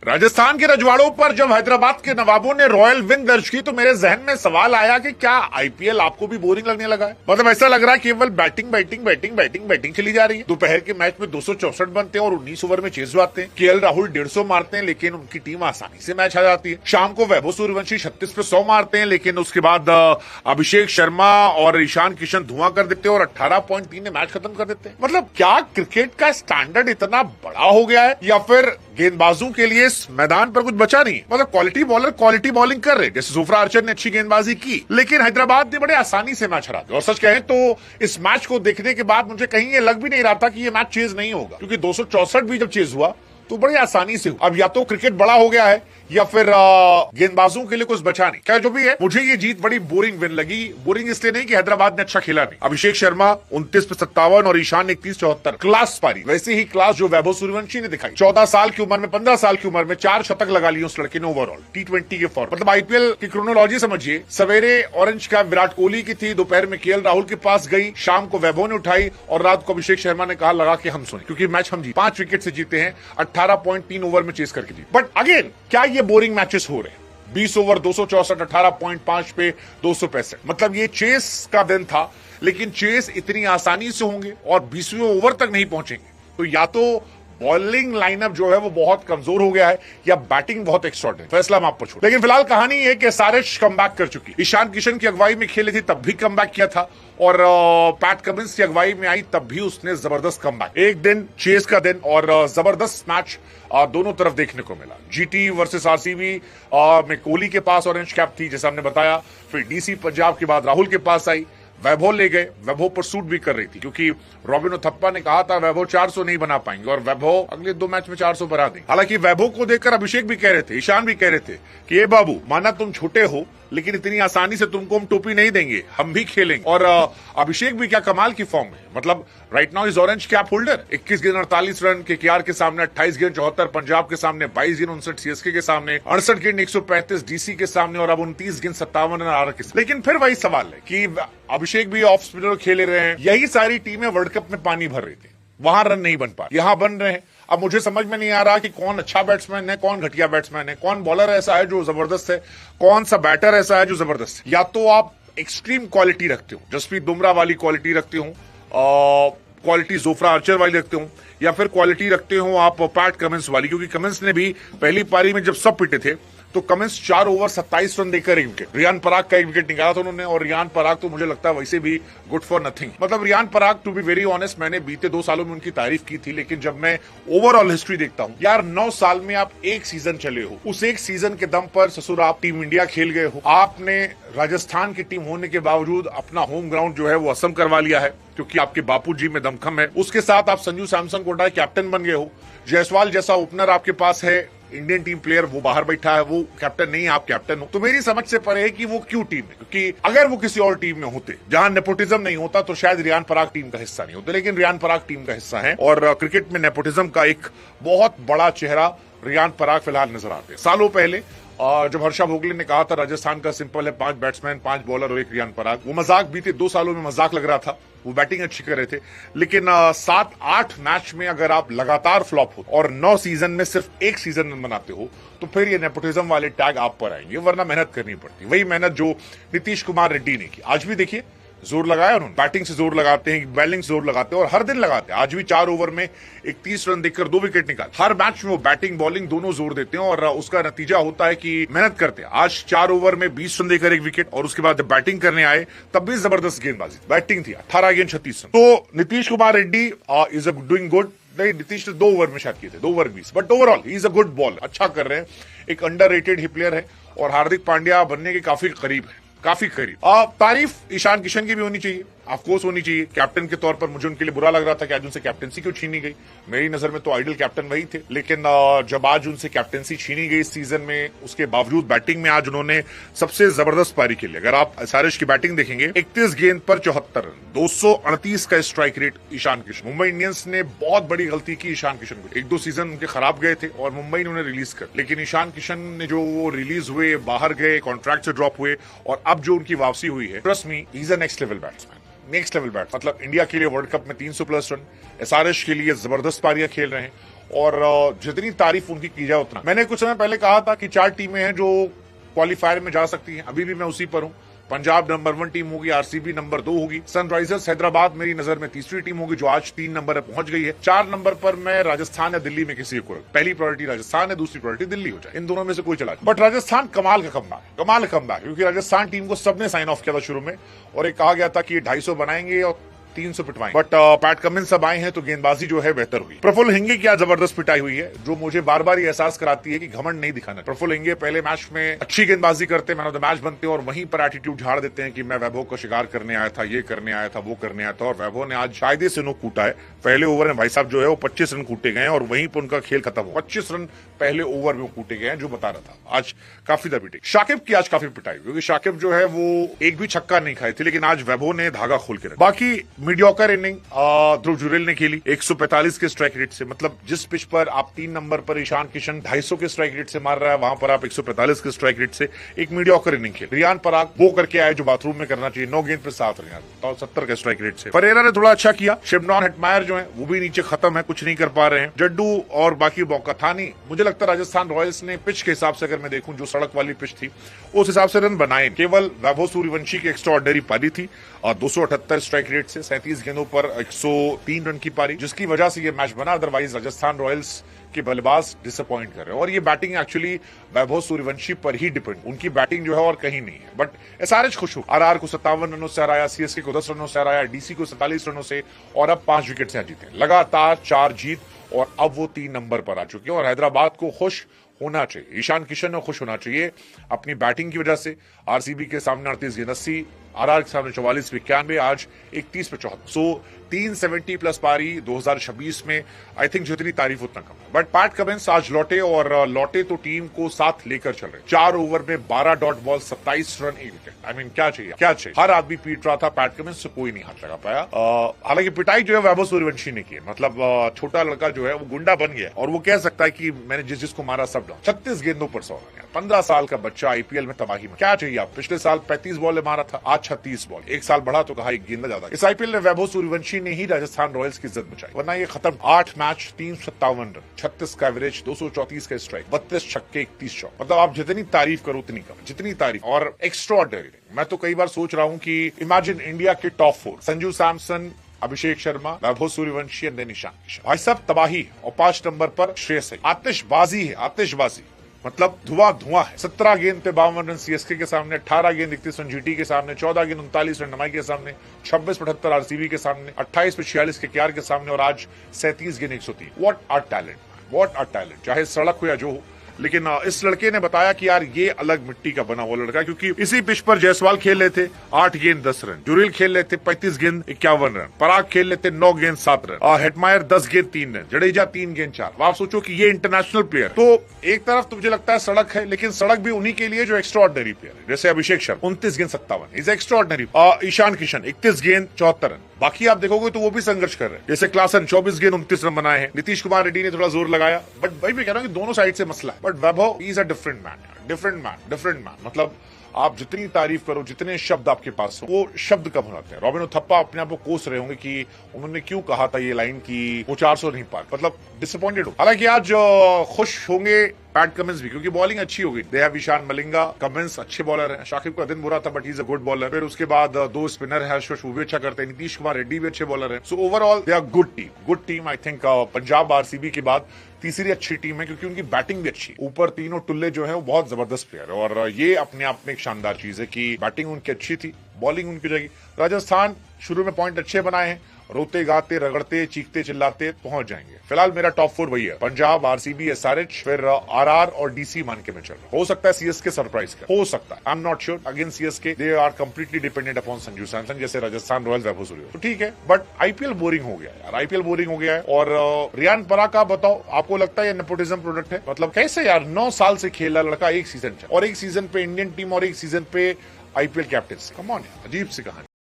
राजस्थान के रजवाड़ों पर जब हैदराबाद के नवाबों ने रॉयल विन दर्ज की तो मेरे जहन में सवाल आया कि क्या आईपीएल आपको भी बोरिंग लगने लगा है। मतलब ऐसा लग रहा है केवल batting batting batting batting batting चली जा रही है। दोपहर के मैच में 264 बनते हैं और 19 ओवर में चेज आते हैं। केएल राहुल 150 मारते हैं लेकिन उनकी टीम आसानी से मैच आ जाती है। शाम को वैभव सूर्यवंशी 36 पे 100 मारते हैं लेकिन उसके बाद अभिषेक शर्मा और ईशान किशन धुआं कर देते हैं और 18.3 में मैच खत्म कर देते हैं। मतलब क्या क्रिकेट का स्टैंडर्ड इतना बड़ा हो गया है या फिर गेंदबाजों के लिए इस मैदान पर कुछ बचा नहीं। मतलब क्वालिटी बॉलर क्वालिटी बॉलिंग कर रहे, जैसे जोफ्रा आर्चर ने अच्छी गेंदबाजी की लेकिन हैदराबाद ने बड़े आसानी से मैच हरा दिया। और सच कहें तो इस मैच को देखने के बाद मुझे कहीं ये लग भी नहीं रहा था कि ये मैच चेज नहीं होगा, क्योंकि 264 भी जब चेज हुआ तो बड़ी आसानी से हुआ। अब या तो क्रिकेट बड़ा हो गया है या फिर गेंदबाजों के लिए कुछ बचा नहीं। क्या जो भी है, मुझे ये जीत बड़ी बोरिंग विन लगी। बोरिंग इसलिए नहीं कि हैदराबाद ने अच्छा खेला नहीं। अभिषेक शर्मा 29 पे 57 और ईशान 31-74 क्लास पारी, वैसे ही क्लास जो वैभव सूर्यवंशी ने दिखाई। 14 साल की उम्र में 15 साल की उम्र में 4 शतक लगा लिए उस लड़के ने ओवरऑल T20 के फॉर्म। मतलब आईपीएल की क्रोनोलॉजी समझिए, सवेरे ऑरेंज कैप विराट कोहली की थी, दोपहर में केएल राहुल के पास गई, शाम को वैभव ने उठाई और रात को अभिषेक शर्मा ने कहा लगा के हम सुने, क्योंकि मैच हम जीते। 5 विकेट से जीते हैं, 18.3 ओवर में चेस करके जीते। बट अगेन क्या ये बोरिंग मैचेस हो रहे हैं? 20 ओवर 264, 18.5 पे 265। मतलब ये चेस का दिन था लेकिन चेस इतनी आसानी से होंगे और 20वें ओवर तक नहीं पहुंचेंगे। तो या तो बॉलिंग लाइनअप जो है वो बहुत कमजोर हो गया है या बैटिंग बहुत एक्स्ट्राऑर्डिनरी। फैसला हम आप पर छोड़। लेकिन फिलहाल कहानी ये कि सारिश कमबैक कर चुकी। ईशान किशन की अगुवाई में खेली थी तब भी कमबैक किया था और पैट कमिंस की अगुवाई में आई तब भी उसने जबरदस्त कमबैक। एक दिन चेस का दिन और जबरदस्त मैच दोनों तरफ देखने को मिला। जीटी वर्सेस आरसीबी में कोहली के पास ऑरेंज कैप थी जैसा हमने बताया, फिर डीसी पंजाब के बाद राहुल के पास आई, वैभव ले गए। वैभव पर सूट भी कर रही थी क्योंकि रॉबिन उथप्पा ने कहा था वैभव 400 नहीं बना पाएंगे और वैभव अगले 2 मैच में 400 बना देंगे। हालांकि वैभव को देखकर अभिषेक भी कह रहे थे, ईशान भी कह रहे थे कि ये बाबू माना तुम छोटे हो लेकिन इतनी आसानी से तुमको हम टोपी नहीं देंगे, हम भी खेलेंगे। और अभिषेक भी क्या कमाल की फॉर्म है। मतलब right now is orange cap holder. 21 गेंद 48 रन केकेआर के सामने, 28 गेंद 74 पंजाब के सामने, 22 गेंद 59 सीएसके के सामने, 68 गेंद 135 डीसी के सामने और अब 29 गेंद 57 रन आर के सामने। लेकिन फिर वही सवाल है कि अभिषेक भी ऑफ स्पिनर खेले रहे हैं। यही सारी टीमें वर्ल्ड कप में पानी भर रही थी, वहां रन नहीं बन पा, यहां बन रहे हैं। अब मुझे समझ में नहीं आ रहा कि कौन अच्छा बैट्समैन है, कौन घटिया बैट्समैन है, कौन बॉलर ऐसा है जो जबरदस्त है, कौन सा बैटर ऐसा है जो जबरदस्त है। या तो आप एक्सट्रीम क्वालिटी रखते हो, जसप्रीत बुमराह वाली क्वालिटी रखते हो, क्वालिटी जोफ्रा आर्चर वाली रखते हो, या फिर क्वालिटी रखते हो आप पैट कमिंस वाली, क्योंकि कमिंस ने भी पहली पारी में जब सब पिटे थे तो कमिंस 4 ओवर 27 रन देकर 1 विकेट, रियान पराग का 1 विकेट निकाला था उन्होंने। और रियान पराग तो मुझे लगता है वैसे भी गुड फॉर नथिंग। मतलब Riyan Parag to be very honest मैंने बीते 2 सालों में उनकी तारीफ की थी, लेकिन जब मैं ओवरऑल हिस्ट्री देखता हूं, यार 9 साल में आप 1 सीजन चले हो, उस 1 सीजन के दम पर ससुर आप टीम इंडिया खेल गए हो। आपने राजस्थान की टीम होने के बावजूद अपना होम ग्राउंड जो है वो असम करवा लिया है क्योंकि आपके बापूजी में दमखम है। उसके साथ आप संजू सैमसन को उठाए कैप्टन बन गए हो। जायसवाल जैसा ओपनर आपके पास है, इंडियन टीम प्लेयर, वो बाहर बैठा है, वो कैप्टन नहीं, आप कैप्टन हो। तो मेरी समझ से परे है कि वो क्यों टीम है, क्योंकि अगर वो किसी और टीम में होते जहां नेपोटिज्म नहीं होता तो शायद रियान पराग टीम का हिस्सा नहीं होते। लेकिन रियान पराग टीम का हिस्सा है और क्रिकेट में नेपोटिज्म का एक बहुत बड़ा चेहरा रियान पराग फिलहाल नजर आते हैं। सालों पहले जब हर्षा भोगले ने कहा था राजस्थान का सिंपल है 5 बैट्समैन 5 बॉलर और 1 रियान पराग, वो मजाक बीते 2 सालों में मजाक लग रहा था। वो बैटिंग अच्छी कर रहे थे लेकिन 7-8 मैच में अगर आप लगातार फ्लॉप हो और 9 सीजन में सिर्फ 1 सीजन रन बनाते हो तो फिर ये नेपोटिज्म वाले टैग आप पर आएंगे, वरना मेहनत करनी पड़ती। वही मेहनत जो नीतीश कुमार रेड्डी ने की। आज भी देखिए जोर लगाया उन्होंने, बैटिंग से जोर लगाते हैं, बॉलिंग से जोर लगाते हैं और हर दिन लगाते हैं। आज भी 4 ओवर में 31 रन देकर 2 विकेट निकाल। हर मैच में वो बैटिंग बॉलिंग दोनों जोर देते हैं और उसका नतीजा होता है कि मेहनत करते हैं। आज 4 ओवर में 20 रन देकर 1 विकेट और उसके बाद जब बैटिंग करने आए तब भी जबरदस्त गेंदबाजी, बैटिंग थी 18 गेंद 36 रन। तो Nitish Kumar Reddy is doing good. नहीं, नीतीश ने 2 ओवर में शायद किए थे, 2 over 20, but overall he is a good ball, अच्छा कर रहे हैं। एक अंडररेटेड ही प्लेयर है और हार्दिक पांड्या बनने के काफी करीब है, काफी करीब। तारीफ ईशान किशन की भी होनी चाहिए, ऑफकोर्स होनी चाहिए। कैप्टन के तौर पर मुझे उनके लिए बुरा लग रहा था कि आज उनसे कैप्टनसी क्यों छीनी गई। मेरी नजर में तो आइडल कैप्टन वही थे, लेकिन जब आज उनसे कैप्टनसी छीनी गई इस सीजन में, उसके बावजूद बैटिंग में आज उन्होंने सबसे जबरदस्त पारी खेली। अगर आप सारिश की बैटिंग देखेंगे, 31 गेंद पर 74 रन, 238 का strike rate Ishan Kishan. Mumbai Indians ने बहुत बड़ी गलती की ईशान किशन को। 1-2 सीजन उनके खराब गए थे और मुंबई ने उन्हें रिलीज कर, लेकिन ईशान किशन ने जो वो रिलीज हुए, बाहर गए, कॉन्ट्रैक्ट से ड्रॉप हुए और अब जो उनकी वापसी हुई है, trust me, he is a next level batsman, next level bat. मतलब इंडिया के लिए वर्ल्ड कप में 300 प्लस रन, एसआरएच के लिए जबरदस्त पारियां खेल रहे हैं और जितनी तारीफ उनकी की जाए उतना। मैंने कुछ समय पहले कहा था कि 4 टीमें हैं जो क्वालिफायर में जा सकती हैं, अभी भी मैं उसी पर हूं। पंजाब नंबर 1 टीम होगी, आरसीबी नंबर 2 होगी, सनराइजर्स हैदराबाद मेरी नजर में तीसरी टीम होगी जो आज 3 नंबर पर पहुंच गई है। 4 नंबर पर मैं राजस्थान या दिल्ली में किसी को, पहली प्रायोरिटी राजस्थान है, दूसरी प्रायोरिटी दिल्ली हो जाए, इन दोनों में से कोई चला जाए। बट राजस्थान कमाल का कमबैक, क्योंकि राजस्थान टीम को सबने साइन ऑफ किया था शुरू में और एक कहा गया था कि ये 250 बनाएंगे और 300 पिटवाएंगे। बट पैट कमिंस अब आए हैं तो गेंदबाजी जो है बेहतर हुई। प्रफुल्ल हिंगे की आज जबरदस्त पिटाई हुई है जो मुझे बार बार ये एहसास कराती है कि घमंड नहीं दिखाना। प्रफुल्ल हिंगे पहले मैच में अच्छी गेंदबाजी करते, मैन ऑफ द मैच बनते और वहीं पर एटीट्यूड झाड़ देते हैं कि मैं वैभव को शिकार करने आया था, ये करने आया था, वो करने आया था। और वैभव ने आज शायद से नोक कूटा है। पहले ओवर में भाई साहब जो है वो 25 रन कूटे गए और वहीं पर उनका खेल खत्म हुआ। 25 रन पहले ओवर में कूटे गए हैं जो बता रहा था। आज काफी दबीटी। शाकिब की आज काफी पिटाई क्योंकि शाकिब जो है वो एक भी छक्का नहीं खाए थे, लेकिन आज वैभव ने धागा खोल के रखा। बाकी मीडियोकर इनिंग ध्रुव जुरेल ने खेली 145 के स्ट्राइक रेट से। मतलब जिस पिच पर आप 3 नंबर पर ईशान किशन 250 के स्ट्राइक रेट से मार रहा है, वहां पर आप 145 के स्ट्राइक रेट से एक मीडियोकर इनिंग खेली। रियान पराग वो करके आए जो बाथरूम में करना चाहिए, 9 गेंद पे 7 रन, 70 के स्ट्राइक रेट से। परेरा ने थोड़ा अच्छा किया। शिवनॉन हेटमायर जो है वो भी नीचे खत्म है, कुछ नहीं कर पा रहे हैं। जड्डू और बाकी बौकाथानी, मुझे लगता है राजस्थान रॉयल्स ने पिच के हिसाब से अगर मैं देखूं जो सड़क वाली पिच थी उस हिसाब से रन बनाए। केवल वैभव सूर्यवंशी की एक्स्ट्राऑर्डिनरी पारी थी और 278 स्ट्राइक रेट से 37 गेंदों पर 103 रन की पारी, जिसकी वजह से ये मैच बना। अदरवाइज राजस्थान रॉयल्स के बल्लेबाज डिसअपॉइंट कर रहे हैं और ये बैटिंग एक्चुअली वैभव सूर्यवंशी पर ही डिपेंड, उनकी बैटिंग जो है और कहीं नहीं है। बट एसआरएच खुश हो, आरआर को 57 रनों से हराया, सीएसके को 10 रनों से हराया, डीसी को 47 रनों से और अब 5 विकेट से जीते। लगातार 4 जीत और अब वो 3 नंबर पर आ चुके हैं और हैदराबाद को खुश होना चाहिए। ईशान किशन को खुश होना चाहिए अपनी बैटिंग की वजह से। आरसीबी के सामने 38 गेंद 80, आरआर के सामने 44 पे 91, आज 31 पे 74। सो 370 प्लस पारी 2026 में आई थिंक जितनी तारीफ उतना कम है। बट पैट कमिंस आज लौटे और लौटे तो टीम को साथ लेकर चल रहे। 4 ओवर में 12 dot ball, 27 run, 1 wicket. I mean क्या चाहिए। हर आदमी पीट रहा था, पैट कमिंस से कोई नहीं हाथ लगा पाया। हालांकि पिटाई जो है वैभव सूर्यवंशी ने की है। मतलब छोटा लड़का जो है वो गुंडा बन गया और वो कह सकता है कि मैंने जिसको मारा सब डाउन। 36 गेंदों पर 100 रन। 15 साल का बच्चा आईपीएल में तबाही में, क्या चाहिए आप। पिछले साल 35 बॉल मारा था, आज 36 बॉल, 1 साल बढ़ा तो कहा एक गेंद ज्यादा। इस आईपीएल में वैभव सूर्यवंशी ने ही राजस्थान रॉयल्स की इज्जत बचाई, वरना ये खत्म। 8 मैच 357 रन, 36 का एवरेज, 234 का स्ट्राइक, 32 छक्के, 31 चौके। मतलब आप जितनी तारीफ करो उतनी कम, जितनी तारीफ। और एक्स्ट्राऑर्डिनरी। मैं तो कई बार सोच रहा हूं कि इमेजिन इंडिया के टॉप 4, संजू सैमसन, अभिषेक शर्मा, वैभव सूर्यवंशी, ईशान किशन। भाई साहब तबाही। और 5 नंबर पर श्रेयस है। आतिशबाजी है, आतिशबाजी। मतलब धुआं है। 17 गेंद पे 52 रन सीएसके के सामने, 18 गेंद 31 रन जीटी के सामने, 14 गेंद 39 रन नमाई के सामने, 26 पे 78 आरसीबी के सामने, 28 पे 46 के केआर के सामने और आज 37 गेंद 103। What a talent, what a talent. चाहे सड़क हो या जो हो, लेकिन इस लड़के ने बताया कि यार ये अलग मिट्टी का बना हुआ लड़का, क्योंकि इसी पिच पर जायसवाल खेल रहे थे 8 गेंद 10 रन, जुरेल खेल रहे थे 35 गेंद 51 रन, पराग खेल रहे थे 9 गेंद 7 रन, हेटमायर 10 गेंद 3 रन, जडेजा 3 गेंद 4। आप सोचो कि ये इंटरनेशनल प्लेयर। तो एक तरफ तो मुझे लगता है सड़क है, लेकिन सड़क भी उन्हीं के लिए जो एक्स्ट्राऑर्डिनरी प्लेयर है। जैसे अभिषेक शर्मा 29 गेंद 57 इज एक्स्ट्राऑर्डिनरी। ईशान किशन 31 गेंद 74 रन। बाकी आप देखोगे तो वो भी संघर्ष कर रहे हैं। जैसे क्लासन 24 गेंद 29 रन बनाए हैं। नीतीश कुमार रेड्डी ने थोड़ा जोर लगाया, बट भाई मैं कह रहा हूँ कि दोनों साइड से मसला है। But Vaibhav is a different man. मतलब आप जितनी तारीफ करो, जितने शब्द आपके पास हो, वो शब्द कम हो जाते हैं। रॉबिन उथप्पा अपने आप को कोस रहे होंगे कि उन्होंने क्यों कहा था ये लाइन कि वो 400 नहीं पार, मतलब डिसअपॉइंटेड हो। हालांकि आज खुश होंगे पैट कमिंस भी, क्योंकि बॉलिंग अच्छी हो गई। They have Ishan Malinga, Cummins अच्छे बॉलर हैं। शाकिब का दिन बुरा था but he is a good bowler. फिर उसके बाद 2 स्पिनर है, अश्विन वो भी अच्छा करते हैं, नीतीश कुमार रेड्डी भी अच्छे बॉलर हैं। So overall they are good team. I think Punjab RCB के बाद तीसरी अच्छी टीम है, क्योंकि उनकी बैटिंग भी अच्छी है। ऊपर तीनों टुल्ले जो है वो बहुत जबरदस्त प्लेयर है और ये अपने आप में एक शानदार चीज है कि बैटिंग उनकी अच्छी थी, बॉलिंग उनकी जगह। राजस्थान शुरू में पॉइंट अच्छे बनाए हैं, रोते गाते रगड़ते चीखते चिल्लाते पहुंच जाएंगे। फिलहाल मेरा टॉप 4 वही है, पंजाब, आरसीबी, एसआरएच, फिर आरआर और डीसी मान के मैं चल रहा हूं। हो सकता है सीएसके सरप्राइज कर, हो सकता है, I am not sure. Again CSK they are completely dependent upon Sanju Samson, जैसे राजस्थान रॉयल्स वैभव सूर्यवंशी। तो ठीक है, बट आईपीएल बोरिंग हो गया यार, आईपीएल बोरिंग हो गया है। और रियान पराग का बताओ, आपको लगता है ये नेपोटिज्म प्रोडक्ट है? मतलब कैसे यार, 9 साल से खेला लड़का, एक सीजन और एक सीजन पे इंडियन टीम और एक सीजन पे आईपीएल कैप्टन। कम ऑन यार, अजीब सी कहानी।